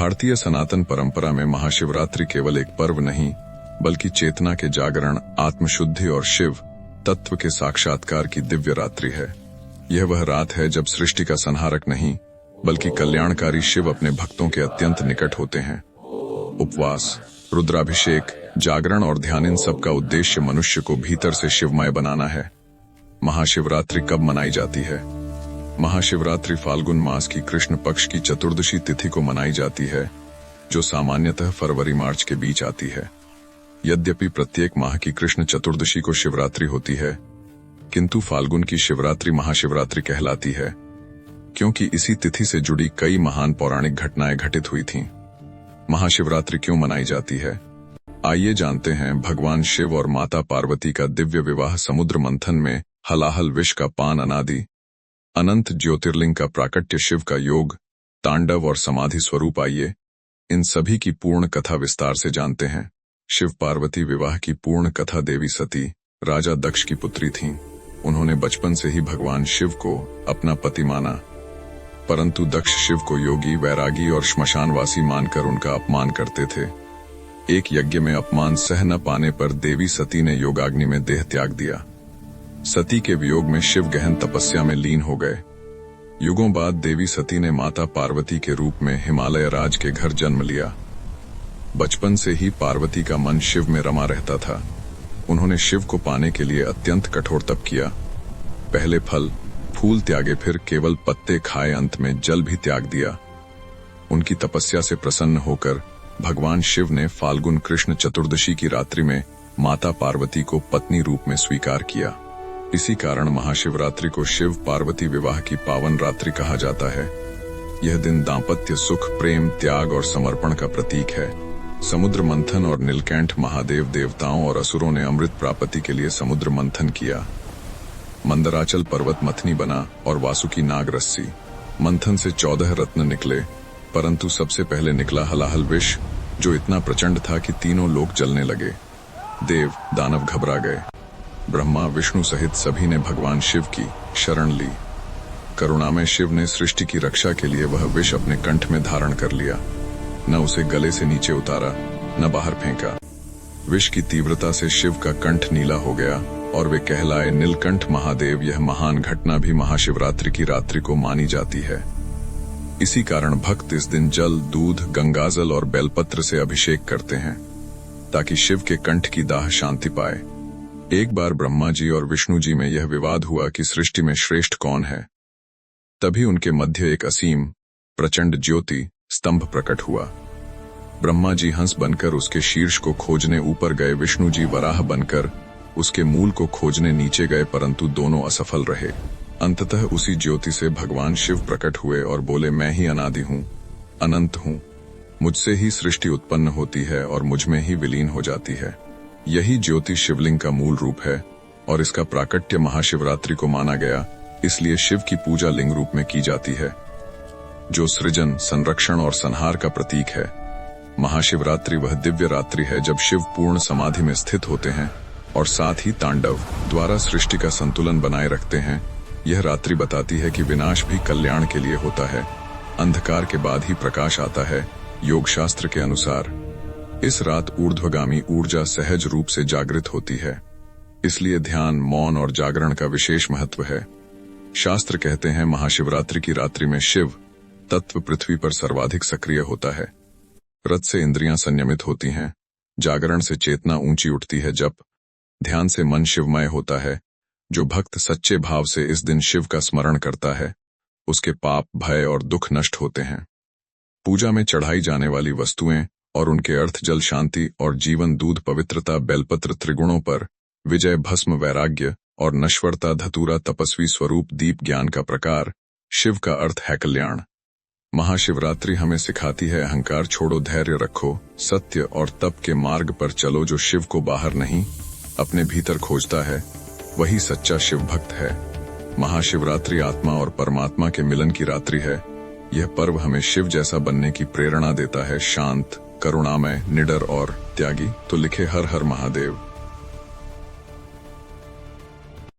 भारतीय सनातन परंपरा में महाशिवरात्रि केवल एक पर्व नहीं, बल्कि चेतना के जागरण, आत्मशुद्धि और शिव तत्व के साक्षात्कार की दिव्य रात्रि है। यह वह रात है जब सृष्टि का संहारक नहीं, बल्कि कल्याणकारी शिव अपने भक्तों के अत्यंत निकट होते हैं। उपवास, रुद्राभिषेक, जागरण और ध्यान, इन सब का उद्देश्य मनुष्य को भीतर से शिवमय बनाना है। महाशिवरात्रि कब मनाई जाती है? महाशिवरात्रि फाल्गुन मास की कृष्ण पक्ष की चतुर्दशी तिथि को मनाई जाती है, जो सामान्यतः फरवरी मार्च के बीच आती है। यद्यपि प्रत्येक माह की कृष्ण चतुर्दशी को शिवरात्रि होती है, किंतु फाल्गुन की शिवरात्रि महाशिवरात्रि कहलाती है, क्योंकि इसी तिथि से जुड़ी कई महान पौराणिक घटनाएं घटित हुई थीं। महाशिवरात्रि क्यों मनाई जाती है? आइए जानते हैं। भगवान शिव और माता पार्वती का दिव्य विवाह, समुद्र मंथन में हलाहल विष का पान, अनादि अनंत ज्योतिर्लिंग का प्राकट्य, शिव का योग, तांडव और समाधि स्वरूप। आइए इन सभी की पूर्ण कथा विस्तार से जानते हैं। शिव पार्वती विवाह की पूर्ण कथा। देवी सती राजा दक्ष की पुत्री थीं। उन्होंने बचपन से ही भगवान शिव को अपना पति माना, परंतु दक्ष शिव को योगी, वैरागी और श्मशानवासी मानकर उनका अपमान करते थे। एक यज्ञ में अपमान सह न पाने पर देवी सती ने योगाग्नि में देह त्याग दिया। सती के वियोग में शिव गहन तपस्या में लीन हो गए। युगों बाद देवी सती ने माता पार्वती के रूप में हिमालय राज के घर जन्म लिया। बचपन से ही पार्वती का मन शिव में रमा रहता था। उन्होंने शिव को पाने के लिए अत्यंत कठोर तप किया। पहले फल फूल त्यागे, फिर केवल पत्ते खाए, अंत में जल भी त्याग दिया। उनकी तपस्या से प्रसन्न होकर भगवान शिव ने फाल्गुन कृष्ण चतुर्दशी की रात्रि में माता पार्वती को पत्नी रूप में स्वीकार किया। इसी कारण महाशिवरात्रि को शिव पार्वती विवाह की पावन रात्रि कहा जाता है। यह दिन दाम्पत्य सुख, प्रेम, त्याग और समर्पण का प्रतीक है। समुद्र मंथन और नीलकंठ महादेव, देवताओं और असुरों ने अमृत प्राप्ति के लिए समुद्र मंथन किया। मंदराचल पर्वत मथनी बना और वासुकी नाग रस्सी। मंथन से 14 रत्न निकले, परंतु सबसे पहले निकला हलाहल विष, जो इतना प्रचंड था कि तीनों लोक जलने लगे। देव दानव घबरा गए। ब्रह्मा विष्णु सहित सभी ने भगवान शिव की शरण ली। करुणामय शिव ने सृष्टि की रक्षा के लिए वह विष अपने कंठ में धारण कर लिया। न उसे गले से नीचे उतारा, न बाहर फेंका। विष की तीव्रता से शिव का कंठ नीला हो गया और वे कहलाए नीलकंठ महादेव। यह महान घटना भी महाशिवरात्रि की रात्रि को मानी जाती है। इसी कारण भक्त इस दिन जल, दूध, गंगाजल और बेलपत्र से अभिषेक करते हैं, ताकि शिव के कंठ की दाह शांति पाए। एक बार ब्रह्मा जी और विष्णु जी में यह विवाद हुआ कि सृष्टि में श्रेष्ठ कौन है। तभी उनके मध्य एक असीम प्रचंड ज्योति स्तंभ प्रकट हुआ। ब्रह्मा जी हंस बनकर उसके शीर्ष को खोजने ऊपर गए। विष्णु जी वराह बनकर उसके मूल को खोजने नीचे गए, परंतु दोनों असफल रहे। अंततः उसी ज्योति से भगवान शिव प्रकट हुए और बोले, मैं ही अनादि हूँ, अनंत हूँ। मुझसे ही सृष्टि उत्पन्न होती है और मुझ में ही विलीन हो जाती है। यही ज्योति शिवलिंग का मूल रूप है और इसका प्राकट्य महाशिवरात्रि को माना गया। इसलिए शिव की पूजा लिंग रूप में की जाती है, जो सृजन, संरक्षण और संहार का प्रतीक है। महाशिवरात्रि वह दिव्य रात्रि है जब शिव पूर्ण समाधि में स्थित होते हैं और साथ ही तांडव द्वारा सृष्टि का संतुलन बनाए रखते हैं। यह रात्रि बताती है कि विनाश भी कल्याण के लिए होता है। अंधकार के बाद ही प्रकाश आता है। योग शास्त्र के अनुसार इस रात ऊर्ध्वगामी ऊर्जा सहज रूप से जागृत होती है। इसलिए ध्यान, मौन और जागरण का विशेष महत्व है। शास्त्र कहते हैं महाशिवरात्रि की रात्रि में शिव तत्व पृथ्वी पर सर्वाधिक सक्रिय होता है। रत से इंद्रियां संयमित होती हैं, जागरण से चेतना ऊंची उठती है, जप ध्यान से मन शिवमय होता है। जो भक्त सच्चे भाव से इस दिन शिव का स्मरण करता है, उसके पाप, भय और दुख नष्ट होते हैं। पूजा में चढ़ाई जाने वाली वस्तुएं और उनके अर्थ जल, शांति और जीवन, दूध, पवित्रता, बेलपत्र, त्रिगुणों पर विजय, भस्म, वैराग्य और नश्वरता, धतूरा, तपस्वी स्वरूप, दीप, ज्ञान का प्रकार। शिव का अर्थ है कल्याण। महाशिवरात्रि हमें सिखाती है, अहंकार छोड़ो, धैर्य रखो, सत्य और तप के मार्ग पर चलो। जो शिव को बाहर नहीं, अपने भीतर खोजता है, वही सच्चा शिव भक्त है। महाशिवरात्रि आत्मा और परमात्मा के मिलन की रात्रि है। यह पर्व हमें शिव जैसा बनने की प्रेरणा देता है, शांत, करुणामय, निडर और त्यागी। तो लिखे हर हर महादेव।